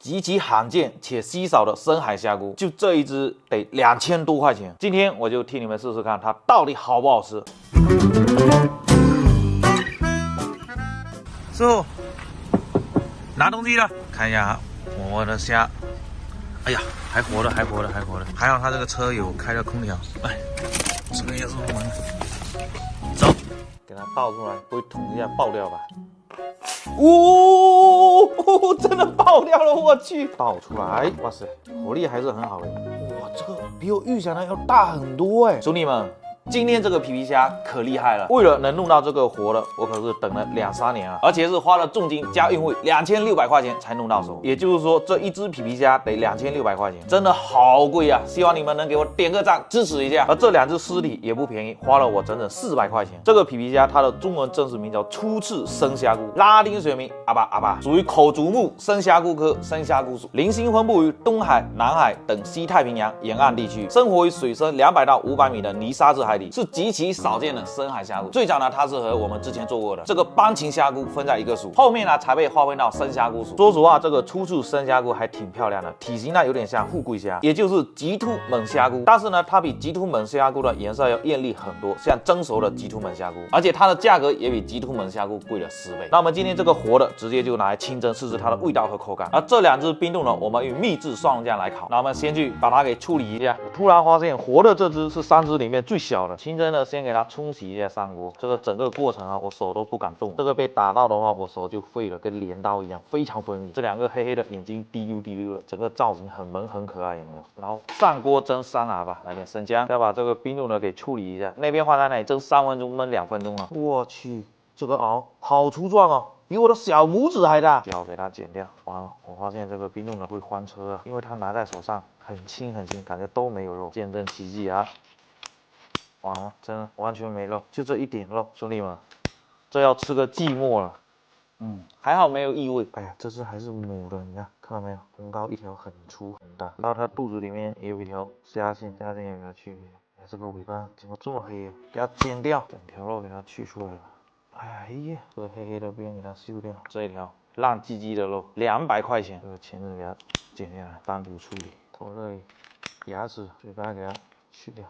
极其罕见且稀少的深海虾菇，就这一只得2000多块钱。今天我就替你们试试看，它到底好不好吃。师傅，拿东西了，看一下我的虾。哎呀，还活着，还活着，还活着！还好它这个车有开着空调。哎，这个也是我们的。走，给它倒出来，不会捅一下爆掉吧？哦，真的爆掉了！我去，倒出来，哇塞，火力还是很好的。哇，这个比我预想的要大很多哎，兄弟们。今天这个皮皮虾可厉害了，为了能弄到这个活的，我可是等了2、3年啊，而且是花了重金加运费2600块钱才弄到手。也就是说，这一只皮皮虾得2600块钱，真的好贵啊！希望你们能给我点个赞支持一下。而这2只尸体也不便宜，花了我整整400块钱。这个皮皮虾它的中文正式名叫初次生虾菇，拉丁学名阿巴，属于口足目生虾菇科生虾菇属，零星分布于东海、南海等西太平洋沿岸地区，生活于水深200到500米的泥沙质海。是极其少见的深海虾菇，最早呢，它是和我们之前做过的这个斑蠅虾菇分在一个属，后面呢才被划分到生虾菇属。说实话，这个初次生虾菇还挺漂亮的，体型呢有点像富贵虾，也就是极突猛虾菇，但是呢，它比极突猛虾菇的颜色要艳丽很多，像蒸熟的极突猛虾菇，而且它的价格也比极突猛虾菇贵了10倍。那我们今天这个活的直接就拿来清蒸试试它的味道和口感，而这2只冰冻呢，我们用秘制蒜蓉酱来烤。那我们先去把它给处理一下。我突然发现活的这只是3只里面最小的。清蒸呢，先给它冲洗一下上锅。这个整个过程啊，我手都不敢动。这个被打到的话，我手就废了，跟镰刀一样，非常锋利。这2个黑黑的眼睛滴溜滴溜的，整个造型很萌很可爱，有没有？然后上锅蒸3拿吧，来点生姜，再把这个冰冻的给处理一下。那边放在那里蒸3分钟，焖2分钟啊！我去，这个螯好粗壮哦！比我的小拇指还大，脚给它剪掉。完了，我发现这个冰冻的会翻车啊，因为它拿在手上很轻很轻，感觉都没有肉，见证奇迹啊！完了，真的完全没肉，就这一点肉，兄弟们，这要吃个寂寞了。还好没有异味。哎呀，这只还是母的，你看到没有？红膏一条很粗很大，然后它肚子里面也有一条虾线，虾线有没有区别？哎，这个尾巴怎么这么黑？给它剪掉，整条肉给它去出来了。哎呀，这个黑黑的边给它修掉，这一条烂唧唧的肉，200块钱。这个钳子给它剪下来，单独处理。头这里牙齿、嘴巴给它去掉。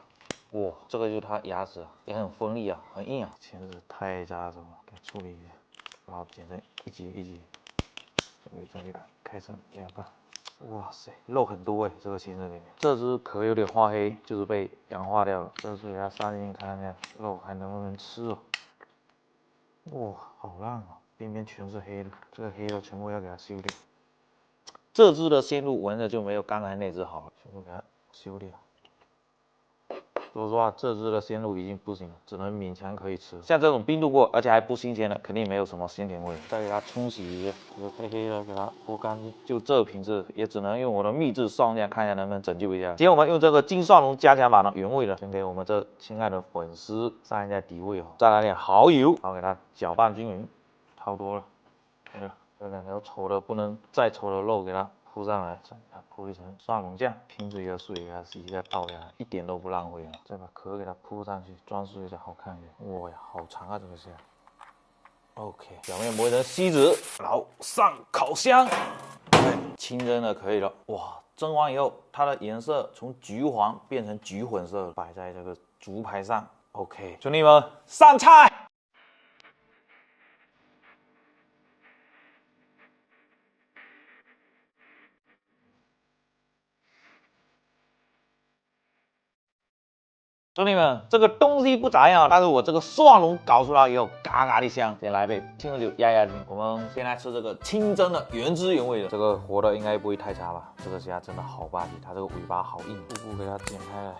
哇，这个就是它牙齿，也很锋利啊，很硬啊，钳子太扎手了，给它处理一下，然后剪成一节一节，这里开成2半。哇塞，肉很多哎，这个钳子里面。这只壳有点发黑，就是被氧化掉了。这次给它塞进去看看，肉还能不能吃哦？哇，好烂啊，边边全是黑的，这个黑的全部要给它修掉。这只的鲜度闻着就没有刚才那只好了，全部给它修掉。说实话，这只的鲜度已经不行了，只能勉强可以吃。像这种冰冻过而且还不新鲜的，肯定没有什么鲜甜味。再给它冲洗一下，这个黑黑的给它剥干净。就这品质，也只能用我的秘制蒜酱，看一下能不能拯救一下。今天我们用这个金蒜蓉加强版的原味的，先给我们这亲爱的粉丝上一下底味哦。再来点蚝油，然后给它搅拌均匀，差不多了。对了，这2条丑的不能再丑的肉给它铺上来，再给它铺一层蒜蓉酱，瓶子里的水给它洗一下倒下来，一点都不浪费啊！再把壳给它铺上去，装饰一下好看一点。哇呀，好长啊这个虾。OK， 表面磨成锡纸，然后上烤箱，清蒸的可以了。哇，蒸完以后，它的颜色从橘黄变成橘混色，摆在这个竹排上。OK， 兄弟们，上菜！兄弟们，这个东西不咋样，但是我这个蒜蓉搞出来以后，嘎嘎的香。先来杯清酒压压惊。我们先来吃这个清蒸的原汁原味的，这个活的应该不会太差吧？这个虾真的好霸气，它这个尾巴好硬，步步给它剪开来。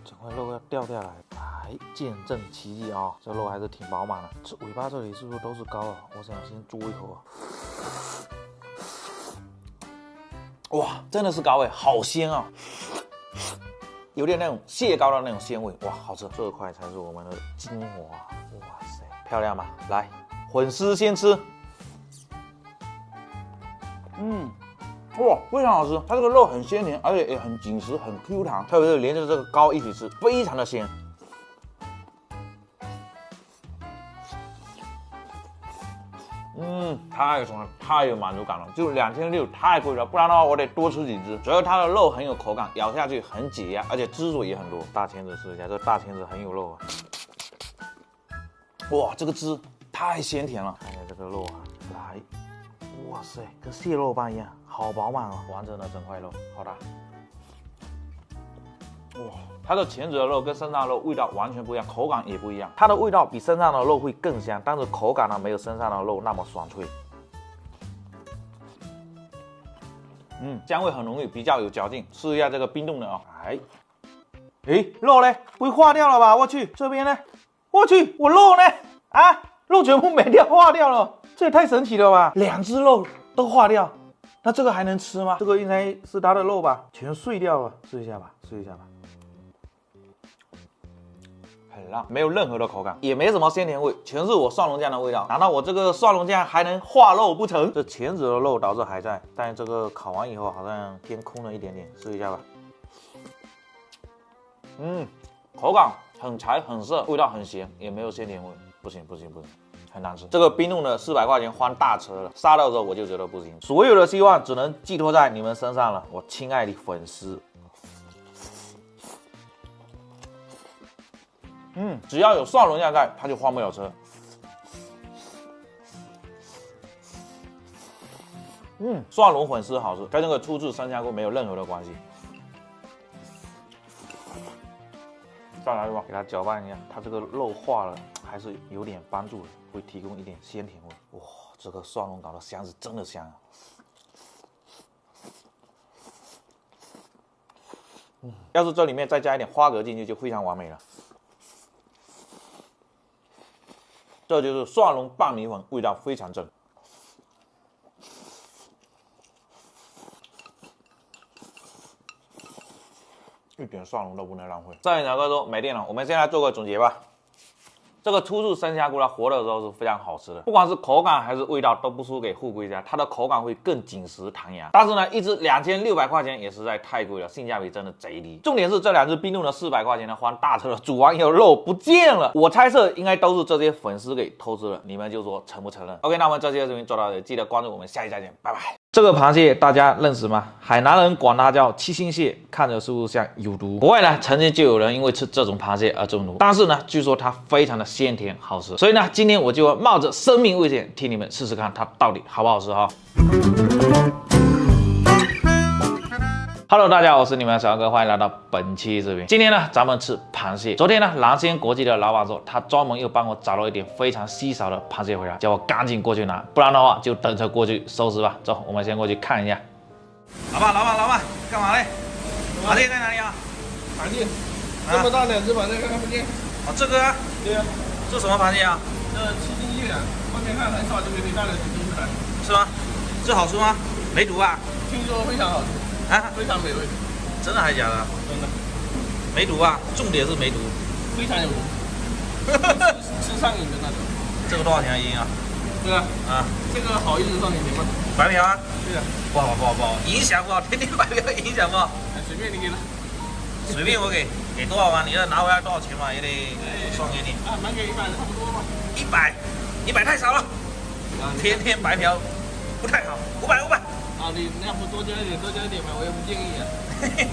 整块肉要掉下来，来见证奇迹啊！这肉还是挺饱满的。这尾巴这里是不是都是膏啊？我想先嘬一口啊。哇，真的是膏哎，好鲜啊！有点那种蟹膏的那种鲜味，哇，好吃！这块才是我们的精华，哇塞，漂亮吧？来，混丝先吃，哇，非常好吃，它这个肉很鲜甜，而且也很紧实，很 Q 弹，特别是连着这个膏一起吃，非常的鲜。太爽了，太有满足感了，就2600太贵了，不然的话我得多吃几只。主要它的肉很有口感，咬下去很解压，而且汁水也很多。大钳子试一下，这大钳子很有肉啊。哇，这个汁太鲜甜了，看一下这个肉啊，来，哇塞，跟蟹肉般一样，好饱满哦，完整的整块肉，好大。哇，它的钳子的肉跟身上的肉味道完全不一样，口感也不一样。它的味道比身上的肉会更香，但是口感呢没有身上的肉那么爽脆。香味很浓郁，比较有嚼劲。试一下这个冰冻的啊，肉呢？不会化掉了吧？我去，这边呢？我去，我肉呢？啊，肉全部没掉，化掉了，这也太神奇了吧！2只肉都化掉，那这个还能吃吗？这个应该是它的肉吧，全碎掉了。试一下吧，试一下吧。很辣，没有任何的口感，也没什么鲜甜味，全是我蒜蓉酱的味道。难道我这个蒜蓉酱还能化肉不成？这钳子的肉倒是还在，但是这个烤完以后好像偏空了一点点，试一下吧。口感很柴很涩，味道很咸，也没有鲜甜味，不行，很难吃。这个冰冻的400块钱换大车了，杀到的时候我就觉得不行。所有的希望只能寄托在你们身上了，我亲爱的粉丝。只要有蒜蓉酱在，它就换不了车。蒜蓉粉丝好吃，跟那个初次生香菇没有任何的关系。再来吧，给它搅拌一下，它这个肉化了还是有点帮助的，会提供一点鲜甜味。哇，这个蒜蓉搞的香是真的香啊！要是这里面再加一点花蛤进去，就非常完美了。这就是蒜蓉拌米粉，味道非常正。一点蒜蓉都不能浪费。上一堂课说没电了，我们现在做个总结吧。这个初次生虾菇它活的时候是非常好吃的，不管是口感还是味道都不输给富贵家，它的口感会更紧实弹牙。但是呢，一只2600块钱也实在太贵了，性价比真的贼低。重点是这2只冰冻的400块钱的换大车了，煮完以后肉不见了。我猜测应该都是这些粉丝给偷吃了，你们就说承不承认 ？OK， 那我们这期的视频做到这里，记得关注我们，下期再见，拜拜。这个螃蟹大家认识吗？海南人管它叫七星蟹，看着是不是像有毒？国外呢，曾经就有人因为吃这种螃蟹而中毒，但是呢，据说它非常的鲜甜好吃。所以呢，今天我就要冒着生命危险替你们试试看它到底好不好吃哈。Hello， 大家好，我是你们的小哥，欢迎来到本期视频。今天呢，咱们吃螃蟹。昨天呢，蓝鲜国际的老板说，他专门又帮我找了一点非常稀少的螃蟹回来，叫我赶紧过去拿，不然的话就等着过去收拾吧。走，我们先过去看一下。老板，干嘛嘞？螃蟹在哪里啊？螃蟹，这么大2只螃蟹，看不见。哦，这个啊？对啊。这什么螃蟹啊？这七星蟹啊，外面看很少就给你带了几斤出来。是吗？这好吃吗？没毒啊？听说非常好吃。啊，非常美味，真的还是假的？真的，没毒啊，重点是没毒，非常有毒，吃上瘾的那种。这个多少钱一斤啊？对啊，这个好意思算你钱吗？白嫖啊？对啊，不好，影响不好，天天白嫖影响不好。随便你给了，随便我给多少嘛？你要拿回来多少钱嘛？也得算给你。啊，满给100差不多吧。100太少了，天天白嫖不太好，500。啊，你要不多加一点嘛，我也不建议啊。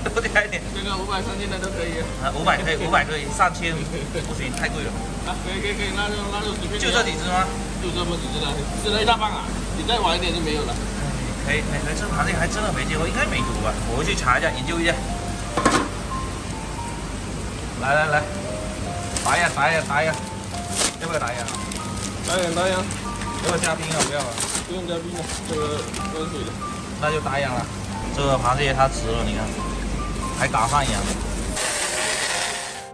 多加一点，这个500、3000的都可以。500可以，3000不行，太贵了。啊，可以，那就随便。就这几只吗？就这么几只了，吃了一大半啊！你再晚一点就没有了。可以，这螃蟹还真的没见过，应该没毒吧？我回去查一下，研究一下。来，打一下，要不要打一下？打一下。要不要加冰啊？不要了。不用加冰了，这个温水的。那就打烊了。这个螃蟹它直了，你看，还打上烊。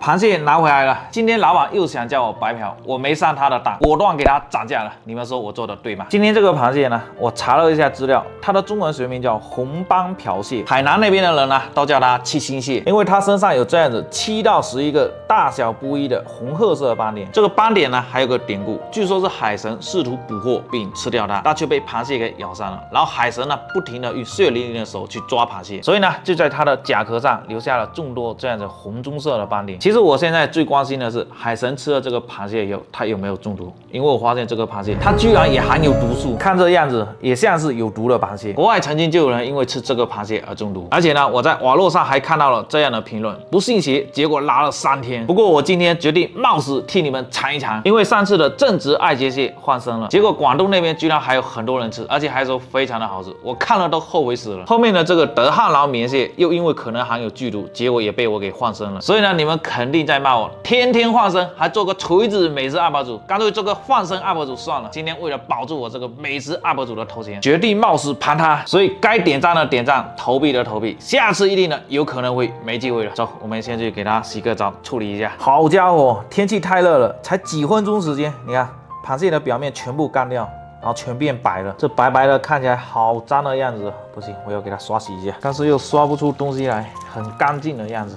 螃蟹拿回来了，今天老板又想叫我白嫖，我没上他的当，果断给他涨价了。你们说我做的对吗？今天这个螃蟹呢，我查了一下资料，它的中文学名叫红斑瓢蟹，海南那边的人呢都叫它七星蟹，因为它身上有这样子7到11个大小不一的红褐色斑点。这个斑点呢还有个典故，据说是海神试图捕获并吃掉它，但却被螃蟹给咬伤了。然后海神呢不停的用血淋淋的手去抓螃蟹，所以呢就在它的甲壳上留下了众多这样子红棕色的斑点。其实实我现在最关心的是海神吃了这个螃蟹以后，它有没有中毒？因为我发现这个螃蟹它居然也含有毒素，看这样子也像是有毒的螃蟹。国外曾经就有人因为吃这个螃蟹而中毒，而且呢，我在网络上还看到了这样的评论：不信邪，结果拉了3天。不过我今天决定冒死替你们尝一尝，因为上次的正直爱杰蟹换生了，结果广东那边居然还有很多人吃，而且还说非常的好吃，我看了都后悔死了。后面的这个德汉劳棉蟹又因为可能含有剧毒，结果也被我给换生了。所以呢，你们肯定在骂我天天换生，还做个锤子美食 UP 主，干脆做个换生 UP 主算了。今天为了保住我这个美食 UP 主的头衔，决定冒死盘它。所以该点赞的点赞，投币的投币，下次一定呢有可能会没机会了。走，我们先去给它洗个澡，处理一下。好家伙，天气太热了，才几分钟时间，你看螃蟹的表面全部干掉。然后全变白了，这白白的看起来好脏的样子，不行，我要给它刷洗一下，但是又刷不出东西来，很干净的样子，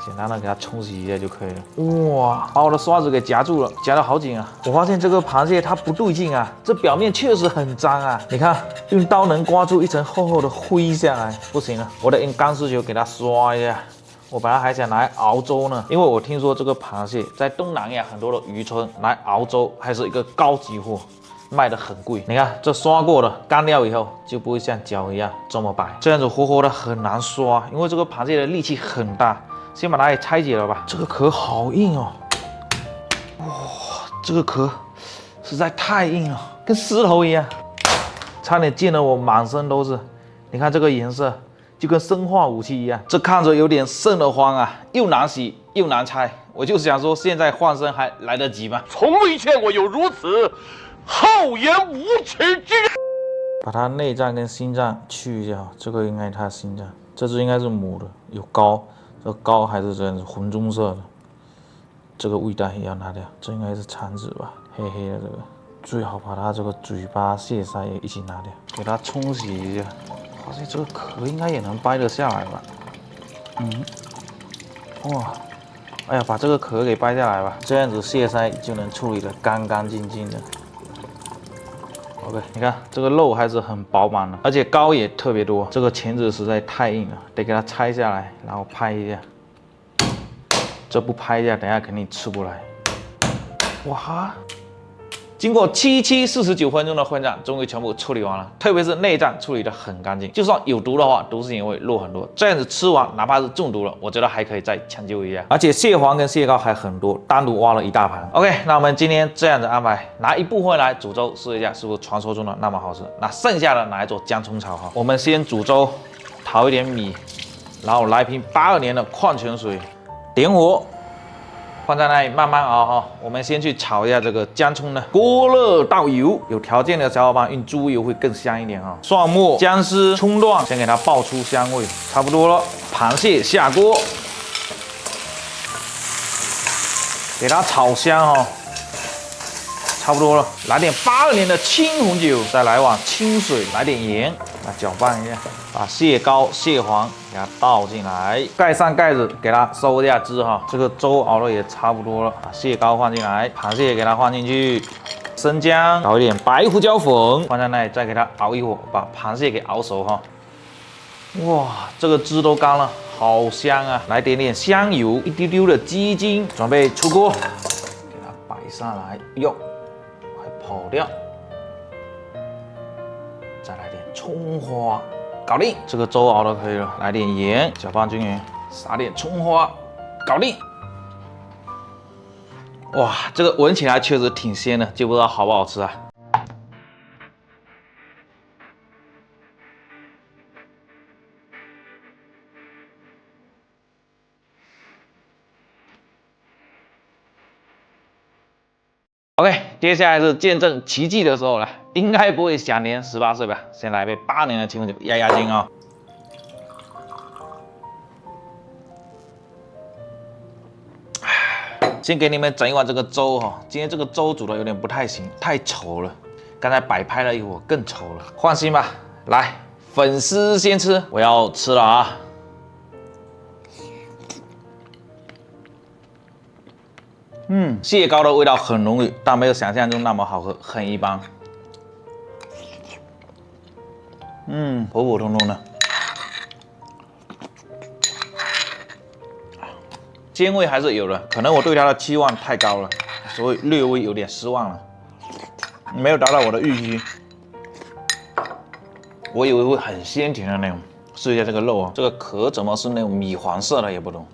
简单的给它冲洗一下就可以了。哇，把我的刷子给夹住了，夹得好紧啊！我发现这个螃蟹它不对劲啊，这表面确实很脏啊，你看用刀能刮出一层厚厚的灰下来，不行了，我得用钢丝球给它刷一下。我本来还想拿来熬粥呢，因为我听说这个螃蟹在东南亚很多的渔村来熬粥还是一个高级货。卖的很贵，你看这刷过的干掉以后就不会像脚一样这么白，这样子活活的很难刷，因为这个螃蟹的力气很大。先把它给拆解了吧，这个壳好硬哦，哇，这个壳实在太硬了，跟石头一样，差点溅得我满身都是。你看这个颜色就跟生化武器一样，这看着有点瘆得慌啊，又难洗又难拆。我就想说，现在换身还来得及吗？从未见过有如此厚颜无耻之人。把它内脏跟心脏去掉，这个应该它心脏，这只应该是母的，有膏，这膏还是这样子浑棕色的，这个胃袋也要拿掉，这应该是肠子吧，黑黑的这个，最好把它这个嘴巴、蟹腮也一起拿掉，给它冲洗一下。发现这个壳应该也能掰得下来吧？哇，哎呀，把这个壳给掰下来吧，这样子蟹腮就能处理得干干净净的。OK， 你看这个肉还是很饱满的，而且膏也特别多。这个钳子实在太硬了，得给它拆下来，然后拍一下。这不拍一下，等一下肯定吃不来。哇！经过749分钟的混战，终于全部处理完了。特别是内脏处理得很干净，就算有毒的话，毒性也会弱很多。这样子吃完，哪怕是中毒了，我觉得还可以再抢救一下。而且蟹黄跟蟹膏还很多，单独挖了一大盘。OK， 那我们今天这样子安排，拿一部分来煮粥试一下，是不是传说中的那么好吃？那剩下的拿来做姜葱炒哈。我们先煮粥，淘一点米，然后来瓶82年的矿泉水，点火。放在那里慢慢熬哈，我们先去炒一下这个姜葱呢。锅热倒油，有条件的小伙伴用猪油会更香一点哈。蒜末、姜丝、葱段，先给它爆出香味，差不多了。螃蟹下锅，给它炒香哈，差不多了。来点82年的青红酒，再来碗清水，来点盐，来搅拌一下。把蟹膏、蟹黄给它倒进来，盖上盖子，给它收一下汁哈。这个粥熬的也差不多了，把蟹膏放进来，螃蟹给它放进去，生姜，倒一点白胡椒粉，放在那里，再给它熬一会儿，把螃蟹给熬熟哈。哇，这个汁都干了，好香啊！来点点香油，一丢丢的鸡精，准备出锅，给它摆上来，哟，还跑掉，再来点葱花。搞定，这个粥熬的可以了，来点盐，搅拌均匀，撒点葱花，搞定。哇，这个闻起来确实挺鲜的，就不知道好不好吃啊。OK， 接下来是见证奇迹的时候了，应该不会享年18岁吧？先来杯82年的清红酒压压惊啊！先给你们整一碗这个粥哈，今天这个粥煮的有点不太行，太稠了。刚才摆拍了一会儿，更稠了。放心吧，来，粉丝先吃，我要吃了啊！蟹膏的味道很浓郁，但没有想象中那么好喝，很一般。普普通通的。煎味还是有的，可能我对它的期望太高了，所以略微有点失望了，没有达到我的预期。我以为会很鲜甜的那种。试一下这个肉啊，这个壳怎么是那种米黄色的也不懂。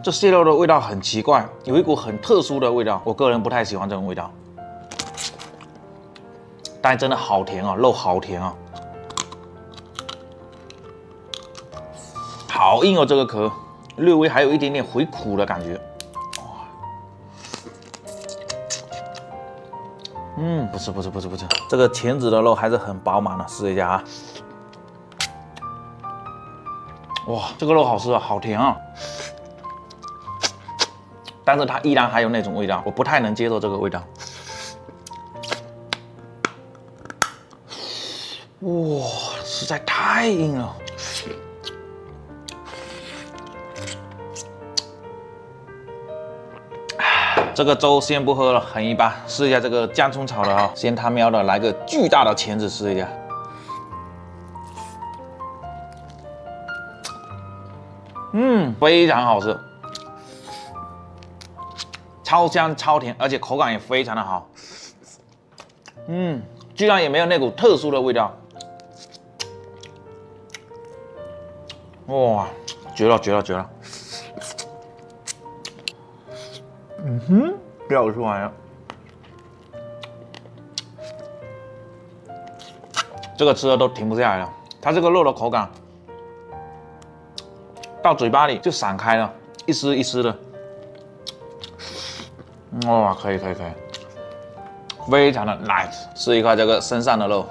这蟹肉的味道很奇怪，有一股很特殊的味道，我个人不太喜欢这种味道。但真的好甜哦，肉好甜哦，好硬哦，这个壳略微还有一点点回苦的感觉。不是，这个钳子的肉还是很饱满的，试一下啊。哇，这个肉好吃啊，好甜啊！但是它依然还有那种味道，我不太能接受这个味道。哇，实在太硬了。这个粥先不喝了，很一般。试一下这个姜葱炒的啊，先他喵的来个巨大的钳子试一下。非常好吃，超香超甜，而且口感也非常的好。居然也没有那股特殊的味道。哇，绝了！掉出来了。这个吃的都停不下来了，它这个肉的口感到嘴巴里就散开了，一丝一丝的。哇，可以，非常的 nice。试一块这个身上的肉，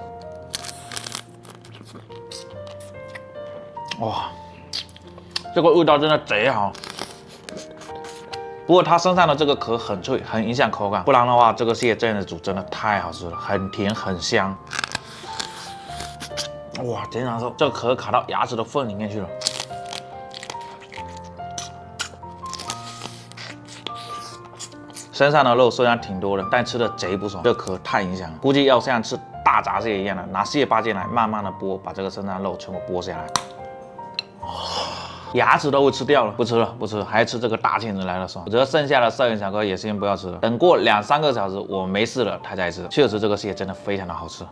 哇，这个味道真的贼好。不过它身上的这个壳很脆，很影响口感，不然的话，这个蟹这样子煮真的太好吃了，很甜很香。哇，贼难受，这个壳卡到牙齿的缝里面去了。身上的肉虽然挺多的，但吃的贼不爽，这个壳太影响了，估计要像吃大闸蟹一样的，拿蟹八件来慢慢的剥，把这个身上的肉全部剥下来。牙齿都会吃掉了，不吃了，还吃这个大钳子来了爽。我觉得剩下的寿元小哥也先不要吃了，等过2-3个小时我没事了，他再吃。确实这个蟹真的非常的好吃。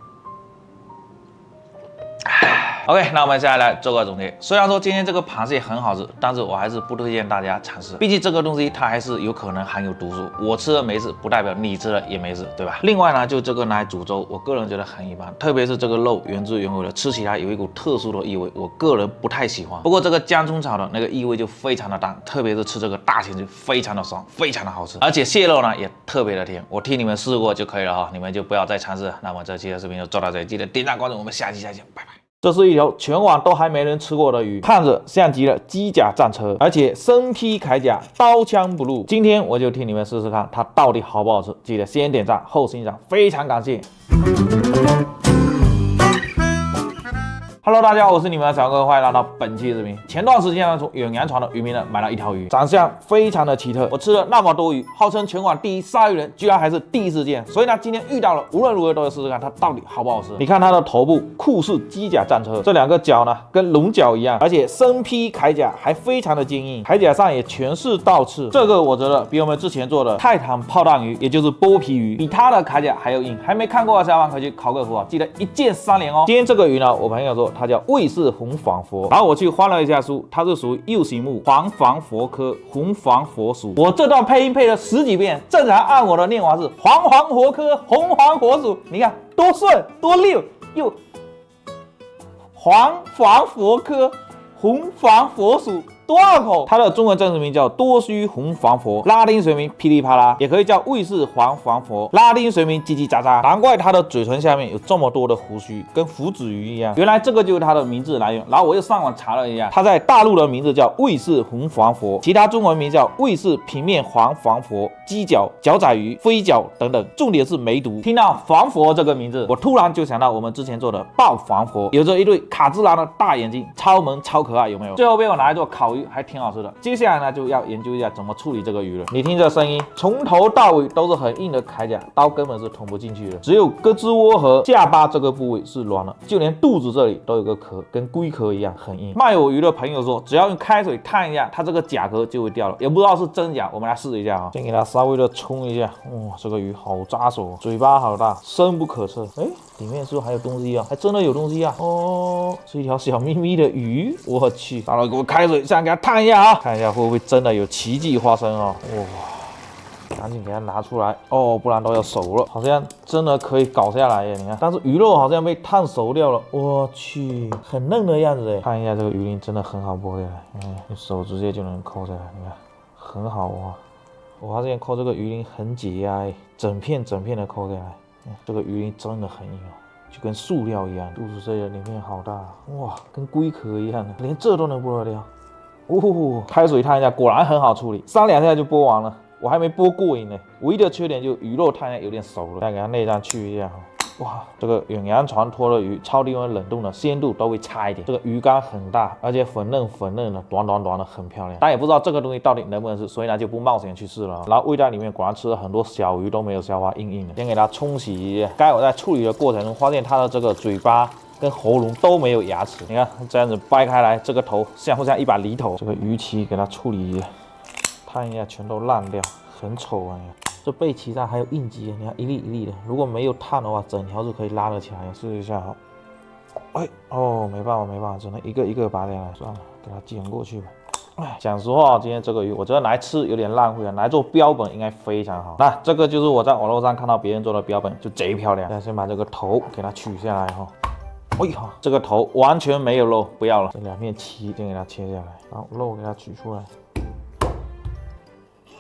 OK， 那我们下来做个总结。虽然说今天这个螃蟹很好吃，但是我还是不推荐大家尝试，毕竟这个东西它还是有可能含有毒素。我吃了没事，不代表你吃了也没事，对吧？另外呢，就这个拿来煮粥，我个人觉得很一般，特别是这个肉原汁原味的，吃起来有一股特殊的异味，我个人不太喜欢。不过这个姜葱炒的那个异味就非常的淡，特别是吃这个大钳子非常的爽，非常的好吃，而且蟹肉呢也特别的甜。我替你们试过就可以了哈，你们就不要再尝试了。那么这期的视频就做到这里，记得点赞关注，我们下期再见，拜拜。这是一条全网都还没人吃过的鱼，看着像极了机甲战车，而且身披铠甲，刀枪不入。今天我就替你们试试看，它到底好不好吃。记得先点赞后欣赏，非常感谢。Hello， 大家好，我是你们的小哥，欢迎来到本期视频。前段时间呢，从远洋船的渔民呢买了一条鱼，长相非常的奇特。我吃了那么多鱼，号称全网第一鲨鱼人，居然还是第一次见。所以呢，今天遇到了，无论如何都要试试看它到底好不好吃。你看它的头部酷似机甲战车，这两个角呢跟龙角一样，而且身披铠甲还非常的坚硬，铠甲上也全是倒刺。这个我觉得比我们之前做的泰坦炮弹鱼，也就是剥皮鱼，比它的铠甲还要硬。还没看过的小伙伴可以去考个符啊，记得一键3连哦。今天这个鱼呢，我朋友说它叫卫氏红仿佛，然后我去翻了一下书，它是属于右形目黄仿佛科红仿佛属。我这段配音配了10几遍，正常按我的念法是黄仿佛科红仿佛属。你看多顺多溜，又黄仿佛科红仿佛属。多绕口！它的中文正式名叫多须红防佛，拉丁学名噼里啪啦，也可以叫卫氏黄防佛，拉丁学名叽叽喳喳。难怪它的嘴唇下面有这么多的胡须，跟福子鱼一样。原来这个就是它的名字来源。然后我又上网查了一下，它在大陆的名字叫卫氏红防佛，其他中文名叫卫氏平面黄防佛、鸡脚、角仔鱼、飞脚等等。重点是没毒。听到防佛这个名字，我突然就想到我们之前做的爆防佛，有着一对卡姿兰的大眼睛，超萌超可爱，有没有？最后被我拿来做烤烤鱼还挺好吃的。接下来呢，就要研究一下怎么处理这个鱼了。你听这声音，从头到尾都是很硬的铠甲，刀根本是捅不进去的。只有胳肢窝和下巴这个部位是软的，就连肚子这里都有个壳，跟龟壳一样很硬。卖我鱼的朋友说，只要用开水烫一下，它这个甲壳就会掉了，也不知道是真假，我们来试一下啊。先给它稍微的冲一下，哇，这个鱼好扎手，嘴巴好大，深不可测。哎，里面是不是还有东西啊？还真的有东西啊！哦，是一条小咪咪的鱼，我去！大佬给我开水，现在给它烫一下啊，看一下会不会真的有奇迹发生啊！哇，赶紧给它拿出来哦，不然都要熟了。好像真的可以搞下来耶，你看，但是鱼肉好像被烫熟掉了，我去，很嫩的样子哎。看一下这个鱼鳞，真的很好剥下来，用手直接就能抠下来，你看，很好挖。我发现抠这个鱼鳞很解压哎，整片的抠下来。这个鱼鳞真的很硬哦，就跟塑料一样。肚子这里面好大，哇，跟龟壳一样的，连这都能剥得掉。哦，开水烫一下，果然很好处理，3、2下就剥完了。我还没剥过瘾呢，唯一的缺点就是鱼肉烫一下有点熟了，再给它内脏去一下。哇，这个远洋船拖的鱼，超低温冷冻的，鲜度都会差一点。这个鱼竿很大，而且粉嫩的，短的，很漂亮。但也不知道这个东西到底能不能吃，所以呢就不冒险去试了。然后胃袋里面果然吃了很多小鱼，都没有消化，硬硬的。先给它冲洗一下。该我在处理的过程中发现它的这个嘴巴跟喉咙都没有牙齿，你看这样子掰开来，这个头像不像一把犁头？这个鱼鳍给它处理一下，烫一下全都烂掉，很丑啊！这背鳍上还有印记，你看一粒一粒的，如果没有烫的话，整条是可以拉得起来的。试一下好。哎哦，没办法，只能一个一个拔下来，算了，给它剪过去吧。哎，讲实话，今天这个鱼我觉得拿来吃有点浪费啊，拿来做标本应该非常好。那这个就是我在网络上看到别人做的标本，就贼漂亮。先把这个头给它取下来哈。哎呀，这个头完全没有肉，不要了。这2片鳍先给它切下来，然后肉给它取出来。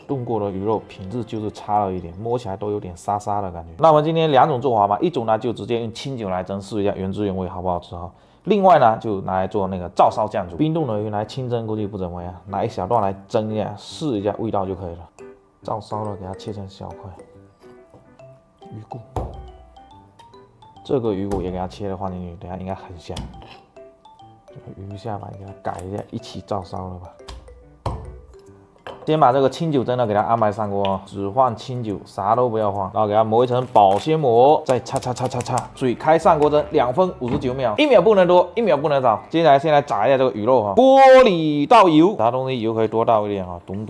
炖过的鱼肉品质就是差了一点，摸起来都有点沙沙的感觉。那我们今天2种做法嘛，一种呢就直接用清酒来蒸，试一下原汁原味好不好吃哈。另外呢就拿来做那个照烧酱煮。冰冻的鱼来清蒸估计不怎么样，拿一小段来蒸一下，试一下味道就可以了。照烧的给它切成小块。鱼骨，这个鱼骨也给它切了放进去，等下应该很香。这个鱼下巴给它改一下，一起照烧了吧。先把这个清酒真的给它安排上锅，只放清酒，啥都不要放，然后给它磨一层保鲜膜，再擦，水开上锅蒸2分59秒，1秒不能多，1秒不能少。接下来先来炸一下这个鱼肉哈，锅里倒油，炸东西油可以多倒一点啊，咚，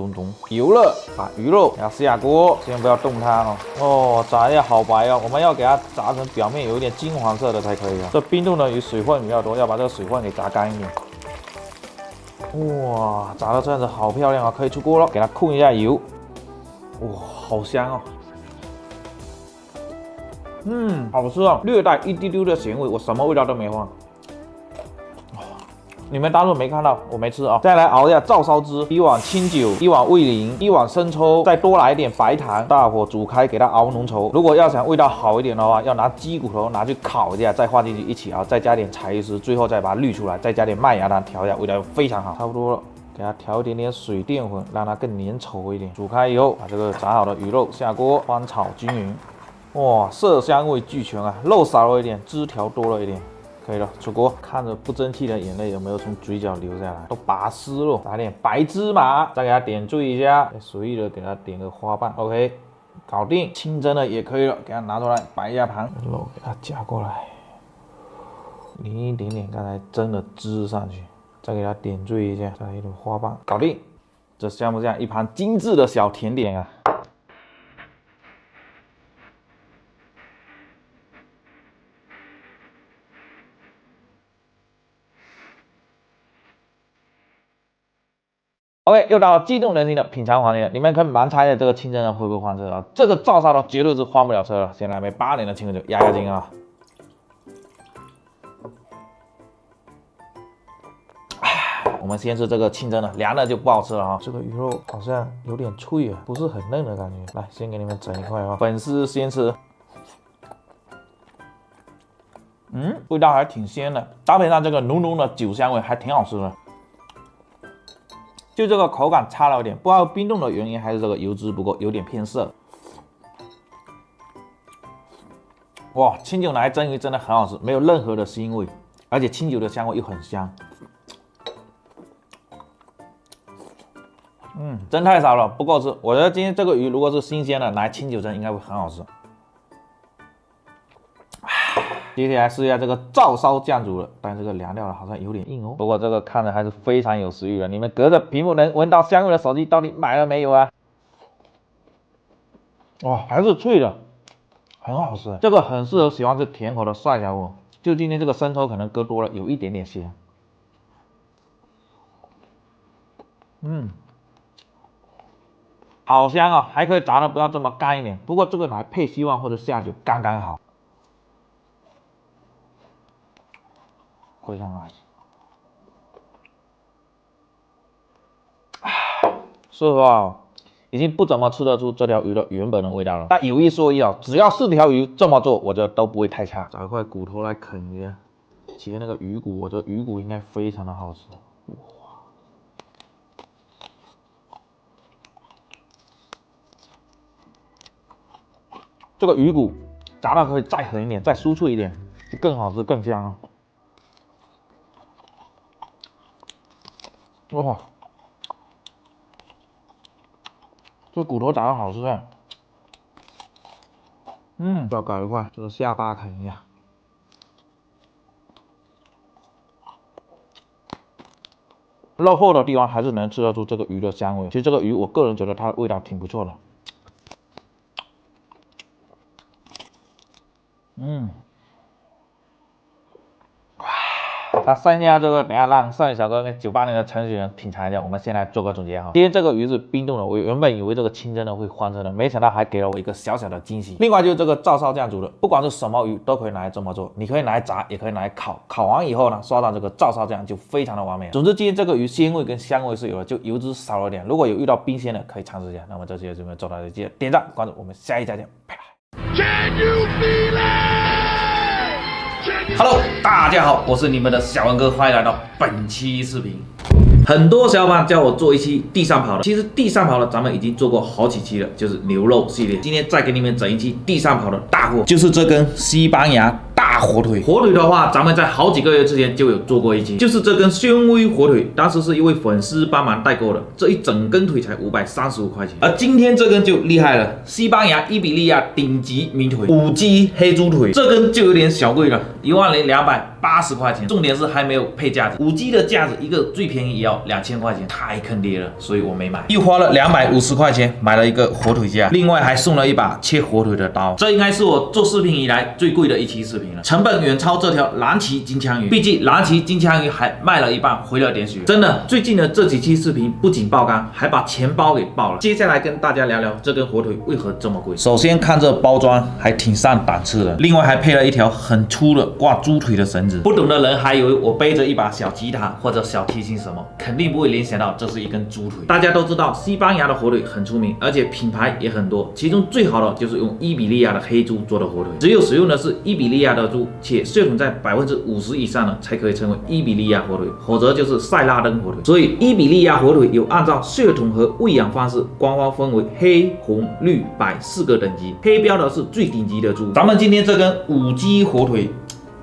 油了，把鱼肉给它下锅，先不要动它哦。哦，炸一下好白哦，我们要给它炸成表面有一点金黄色的才可以啊。这冰冻的鱼水分比较多，要把这个水分给炸干一点。哇，炸到这样子好漂亮啊，可以出锅了。给它控一下油，哇，好香哦。好吃啊，略带一丢丢的咸味，我什么味道都没放。你们当做没看到，我没吃啊。再来熬一下照烧汁，1碗清酒，1碗味淋，1碗生抽，再多来一点白糖，大火煮开，给它熬浓稠。如果要想味道好一点的话，要拿鸡骨头拿去烤一下，再放进去一起熬，再加点柴鱼丝，最后再把它滤出来，再加点麦芽糖调一下，味道非常好。差不多了，给它调一点点水淀粉，让它更粘稠一点。煮开以后，把这个炸好的鱼肉下锅，翻炒均匀。哇，色香味俱全啊，肉少了一点，汁调多了一点。可以了，出锅。看着不争气的眼泪有没有从嘴角流下来？都拔丝了，打点白芝麻，再给它点缀一下，随意的给它点个花瓣。OK， 搞定。清蒸的也可以了，给它拿出来摆一下盘，肉给它夹过来，淋一点点刚才蒸的汁上去，再给它点缀一下，再来一朵花瓣，搞定。这像不像一盘精致的小甜点啊？OK， 又到了激动人心的品尝环节，你们可以蛮猜的，这个清蒸的会不会翻车啊？这个照烧的绝对是翻不了车了。先来杯8年的清酒，压压惊啊！我们先吃这个清蒸的，凉的就不好吃了哈。这个鱼肉好像有点脆啊，不是很嫩的感觉。来，先给你们整一块啊，粉丝先吃。味道还挺鲜的，搭配上这个浓浓的酒香味，还挺好吃的。就这个口感差了一点，不知道冰冻的原因还是这个油脂不够，有点偏涩。哇，清酒拿来蒸鱼真的很好吃，没有任何的腥味，而且清酒的香味又很香。真太少了，不够吃。我觉得今天这个鱼如果是新鲜的，拿来清酒蒸应该会很好吃。接下来试一下这个照烧酱煮的，但这个凉掉了好像有点硬哦。不过这个看着还是非常有食欲的。你们隔着屏幕能闻到香味的手机到底买了没有啊？哇，还是脆的，很好吃。这个很适合喜欢吃甜口的帅小伙。就今天这个生抽可能搁多了，有一点点咸。好香啊，还可以炸的不要这么干一点。不过这个来配稀饭或者下酒刚刚好。非常好吃。说实话哦，已经不怎么吃得出这条鱼的原本的味道了。但有一说一啊，只要4条鱼这么做，我觉得都不会太差。找一块骨头来啃一下，切那个鱼骨，我觉得鱼骨应该非常的好吃。哇，这个鱼骨炸的可以再狠一点，再酥脆一点，就更好吃更香啊。哇，这骨头炸的好吃哎。再搞一块，就是下巴啃一下。肉厚的地方还是能吃得出这个鱼的香味。其实这个鱼，我个人觉得它的味道挺不错的。那剩下这个等下让少爷小哥跟98年的程序员品尝一下。我们先来做个总结哈。今天这个鱼是冰冻的，我原本以为这个清蒸的会翻车的，没想到还给了我一个小小的惊喜。另外就是这个照烧酱煮的，不管是什么鱼都可以拿来这么做，你可以拿来炸，也可以拿来烤。烤完以后呢，刷上这个照烧酱就非常的完美了。总之今天这个鱼鲜味跟香味是有的，就油脂少了点。如果有遇到冰鲜的，可以尝试一下。那么这期就准备做到这里，记得点赞关注，我们下一期再见，拜拜。Hello， 大家好，我是你们的小文哥，欢迎来到本期视频。很多小伙伴叫我做一期地上跑的，其实地上跑的咱们已经做过好几期了，就是牛肉系列。今天再给你们整一期地上跑的大货，就是这根西班牙大火腿。火腿的话，咱们在好几个月之前就有做过一期，就是这根宣威火腿，当时是一位粉丝帮忙代购的，这一整根腿才535块钱。而今天这根就厉害了，西班牙伊比利亚顶级名腿5G 黑猪腿，这根就有点小贵了，10280块钱。重点是还没有配架子，5G 的架子一个最便宜也要2000块钱，太坑爹了，所以我没买。又花了250块钱买了一个火腿架，另外还送了一把切火腿的刀。这应该是我做视频以来最贵的一期视频了，成本远超这条蓝鳍金枪鱼，毕竟蓝鳍金枪鱼还卖了一半，回了点血。真的，最近的这几期视频不仅爆肝，还把钱包给爆了。接下来跟大家聊聊这根火腿为何这么贵。首先看这包装还挺上档次的，另外还配了一条很粗的挂猪腿的绳子。不懂的人还以为我背着一把小吉他或者小提琴什么，肯定不会联想到这是一根猪腿。大家都知道西班牙的火腿很出名，而且品牌也很多，其中最好的就是用伊比利亚的黑猪做的火腿，只有使用的是伊比利亚的猪，且血统在50%以上的才可以称为伊比利亚火腿，否则就是塞拉登火腿。所以伊比利亚火腿有按照血统和喂养方式，官方分为黑、红、绿、白4个等级，黑标的是最顶级的猪。咱们今天这根5G 火腿，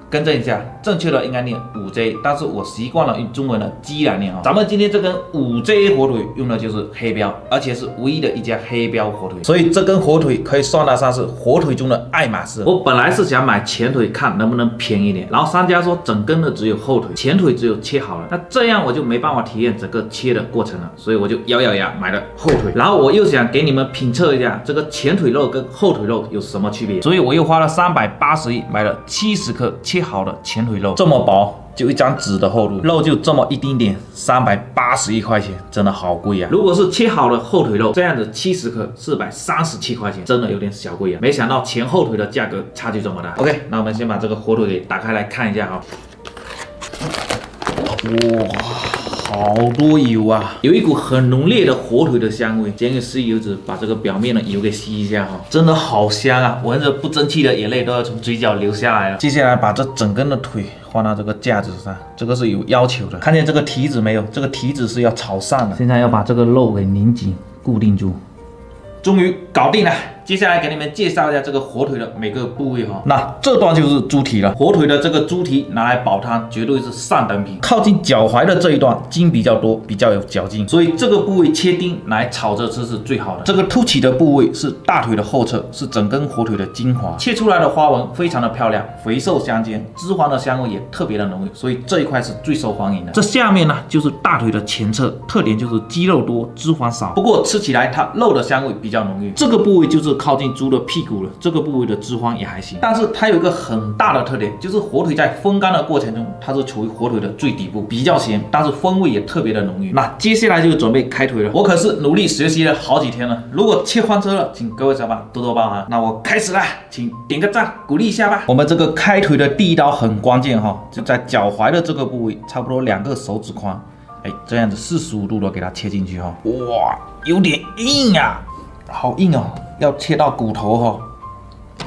更正一下，正确的应该念5J， 但是我习惯了用中文的鸡来念啊。咱们今天这根5J 火腿用的就是黑标，而且是唯一的一家黑标火腿，所以这根火腿可以算得上是火腿中的爱马仕。我本来是想买前腿看能不能便宜点，然后商家说整根的只有后腿，前腿只有切好了，那这样我就没办法体验整个切的过程了，所以我就咬咬牙买了后腿。然后我又想给你们品测一下这个前腿肉跟后腿肉有什么区别，所以我又花了381买了70克切好的前腿肉，这么薄，就一张纸的厚度，肉就这么一丁点，381块钱，真的好贵啊！如果是切好的后腿肉，这样子70克437块钱，真的有点小贵啊！没想到前后腿的价格差距这么大。OK， 那我们先把这个火腿给打开来看一下哈。哇，好多油啊，有一股很浓烈的火腿的香味。先用吸油纸把这个表面的油给吸一下哈，真的好香啊，闻着不争气的眼泪都要从嘴角流下来了。接下来把这整根的腿放到这个架子上，这个是有要求的，看见这个蹄子没有？这个蹄子是要朝上的。现在要把这个肉给拧紧固定住，终于搞定了。接下来给你们介绍一下这个火腿的每个部位哈。那这段就是猪蹄了，火腿的这个猪蹄拿来煲汤绝对是上等品。靠近脚踝的这一段筋比较多，比较有嚼劲，所以这个部位切丁来炒着吃是最好的。这个凸起的部位是大腿的后侧，是整根火腿的精华，切出来的花纹非常的漂亮，肥瘦相间，脂肪的香味也特别的浓郁，所以这一块是最受欢迎的。这下面呢就是大腿的前侧，特点就是肌肉多，脂肪少，不过吃起来它肉的香味比较浓郁。这个部位就是靠近猪的屁股了，这个部位的脂肪也还行，但是它有一个很大的特点，就是火腿在风干的过程中，它是处于火腿的最底部，比较咸，但是风味也特别的浓郁。那接下来就准备开腿了，我可是努力学习了好几天了，如果切翻车了，请各位小伙伴多多包涵。那我开始啦，请点个赞鼓励一下吧。我们这个开腿的第一刀很关键哈，就在脚踝的这个部位，差不多2个手指宽，这样子45度的给它切进去哈。哇，有点硬啊，好硬哦。要切到骨头哈，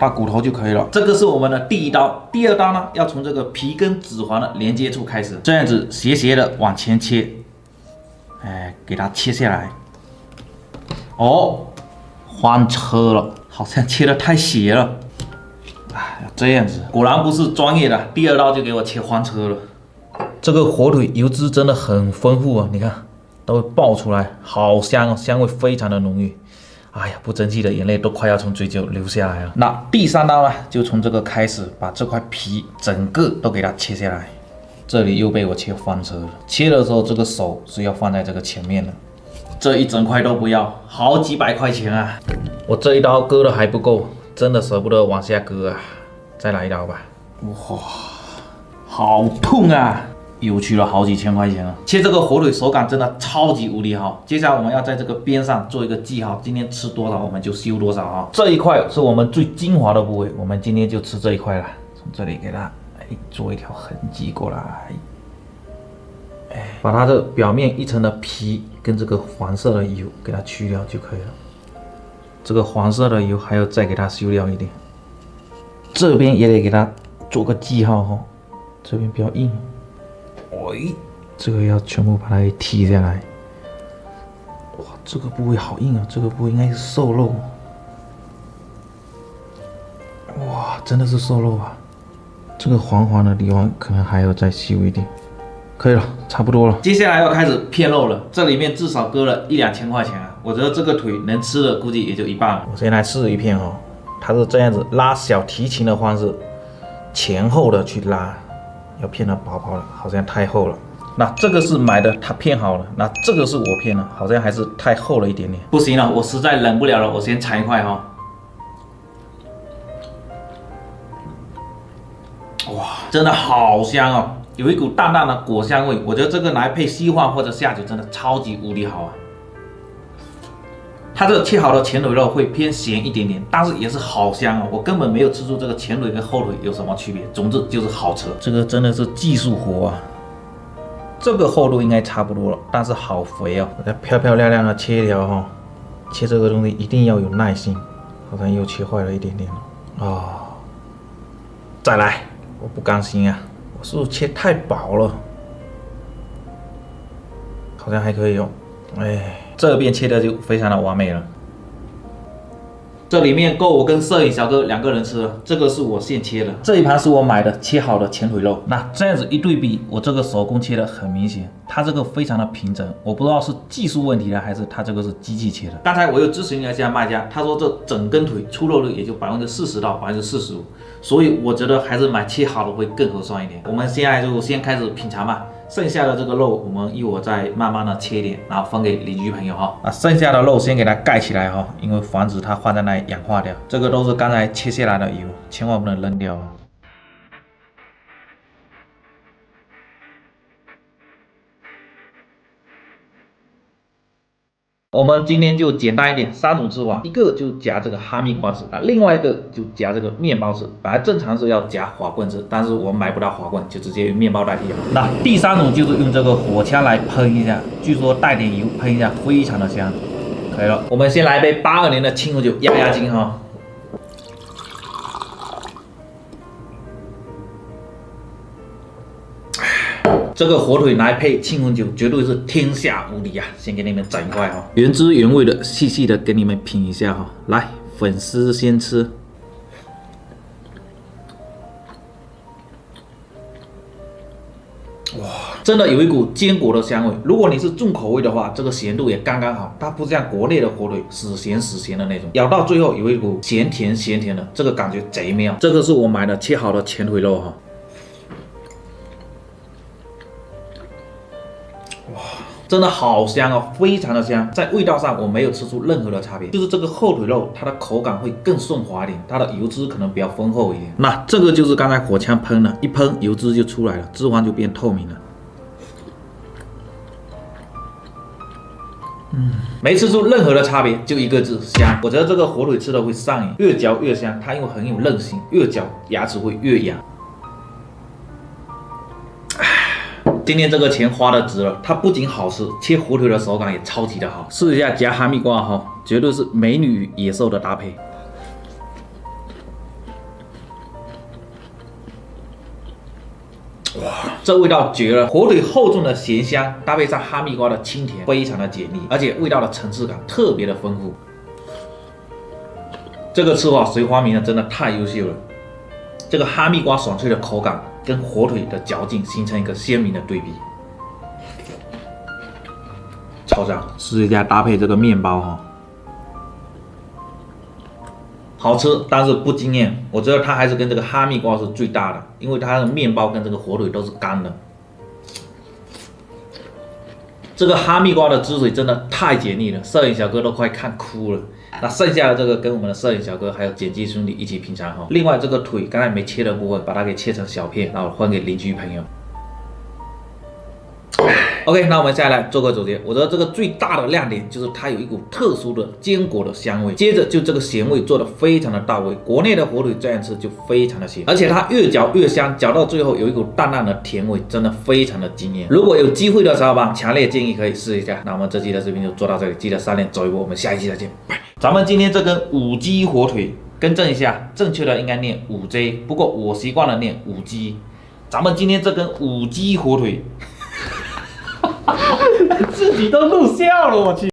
到骨头就可以了。这个是我们的第一刀，第二刀呢，要从这个皮跟脂肪的连接处开始，这样子斜斜的往前切，给它切下来。哦，翻车了，好像切得太斜了。要这样子，果然不是专业的，第二刀就给我切翻车了。这个火腿油脂真的很丰富啊，你看都会爆出来，好香哦，香味非常的浓郁。哎呀，不争气的眼泪都快要从嘴角流下来了。那第三刀呢，就从这个开始，把这块皮整个都给它切下来。这里又被我切翻车了。切的时候，这个手是要放在这个前面的，这一整块都不要，好几百块钱啊！我这一刀割的还不够，真的舍不得往下割啊，再来一刀吧。哇，好痛啊！又去了好几千块钱了。切这个火腿手感真的超级无敌好。接下来我们要在这个边上做一个记号，今天吃多少我们就修多少啊。这一块是我们最精华的部位，我们今天就吃这一块了。从这里给它做一条痕迹过来，把它的表面一层的皮跟这个黄色的油给它去掉就可以了。这个黄色的油还要再给它修掉一点。这边也得给它做个记号哦，这边比较硬。这个要全部把它给剔下来。哇，这个部位好硬啊，这个部位应该是瘦肉。哇，真的是瘦肉啊！这个黄黄的地方可能还要再修一点。可以了，差不多了。接下来要开始片肉了，这里面至少割了1、2千块钱啊！我觉得这个腿能吃的估计也就一半了。我先来试一片哦，它是这样子拉小提琴的方式，前后的去拉。要片得薄薄的，好像太厚了。那这个是买的，它片好了。那这个是我片的，好像还是太厚了一点点。不行了，我实在忍不了了，我先尝一块哈。哇，真的好香哦，有一股淡淡的果香味。我觉得这个来配稀饭或者下酒真的超级无敌好啊。它这个切好的前腿肉会偏咸一点点，但是也是好香哦！我根本没有吃出这个前腿跟后腿有什么区别，总之就是好吃。这个真的是技术活啊！这个厚度应该差不多了，但是好肥哦！我再漂漂亮亮的切一条哈，切这个东西一定要有耐心，好像又切坏了一点点了啊！再来，我不甘心啊！我是不是切太薄了？好像还可以哦，这边切的就非常的完美了。这里面够我跟摄影小哥2个人吃了。这个是我现切的，这一盘是我买的切好的前腿肉。那这样子一对比，我这个手工切的很明显，它这个非常的平整。我不知道是技术问题呢，还是它这个是机器切的。刚才我又咨询了一下卖家，他说这整根腿出肉率也就40%到45%，所以我觉得还是买切好的会更合算一点。我们现在就先开始品尝吧。剩下的这个肉，我们一会儿再慢慢的切一点，然后分给邻居朋友哈。剩下的肉先给它盖起来哈，因为防止它放在那里氧化掉。这个都是刚才切下来的油，千万不能扔掉。我们今天就简单一点，3种吃法，一个就夹这个哈密瓜吃，另外一个就夹这个面包吃。本来正常是要夹滑棍吃，但是我们买不到滑棍，就直接用面包代替了。那第3种就是用这个火枪来喷一下，据说带点油喷一下，非常的香。可以了，我们先来一杯82年的清酒压压惊哈。这个火腿拿来配庆红酒，绝对是天下无敌啊！先给你们整一块哈，原汁原味的，细细的给你们品一下哈。来，粉丝先吃。哇，真的有一股坚果的香味。如果你是重口味的话，这个咸度也刚刚好，它不像国内的火腿死咸死咸的那种，咬到最后有一股咸甜咸甜的，这个感觉贼妙。这个是我买的切好的前腿肉哈。哇，真的好香哦，非常的香。在味道上我没有吃出任何的差别，就是这个后腿肉它的口感会更顺滑一点，它的油脂可能比较丰厚一点。那这个就是刚才火枪喷的，一喷油脂就出来了，脂肪就变透明了。没吃出任何的差别，就一个字香。我觉得这个火腿吃的会上瘾，越嚼越香，它又很有韧性，越嚼牙齿会越痒。今天这个钱花的值了，它不仅好吃，切火腿的手感也超级的好。试一下夹哈密瓜哈，绝对是美女与野兽的搭配。哇，这味道绝了！火腿厚重的咸香，搭配上哈密瓜的清甜，非常的解腻，而且味道的层次感特别的丰富。这个吃法随花名的真的太优秀了。这个哈密瓜爽脆的口感跟火腿的嚼劲形成一个鲜明的对比，超赞！试一下搭配这个面包哈。好吃，但是不惊艳。我觉得它还是跟这个哈密瓜是最大的，因为它的面包跟这个火腿都是干的。这个哈密瓜的汁水真的太解腻了，摄影小哥都快看哭了。那剩下的这个跟我们的摄影小哥还有剪辑兄弟一起品尝哈。另外这个腿刚才没切的部分，把它给切成小片，然后分给邻居朋友。OK， 那我们下来做个总结。我觉得这个最大的亮点就是它有一股特殊的坚果的香味，接着就这个咸味做的非常的到位。国内的火腿这样吃就非常的咸，而且它越嚼越香，嚼到最后有一股淡淡的甜味，真的非常的惊艳。如果有机会的小伙伴，强烈建议可以试一下。那我们这期的视频就做到这里，记得3连走一波，我们下一期再见，拜。咱们今天这根五鸡火腿，更正一下，正确的应该念5J，不过我习惯了念5鸡。咱们今天这根五鸡火腿。自己都录笑了，我去。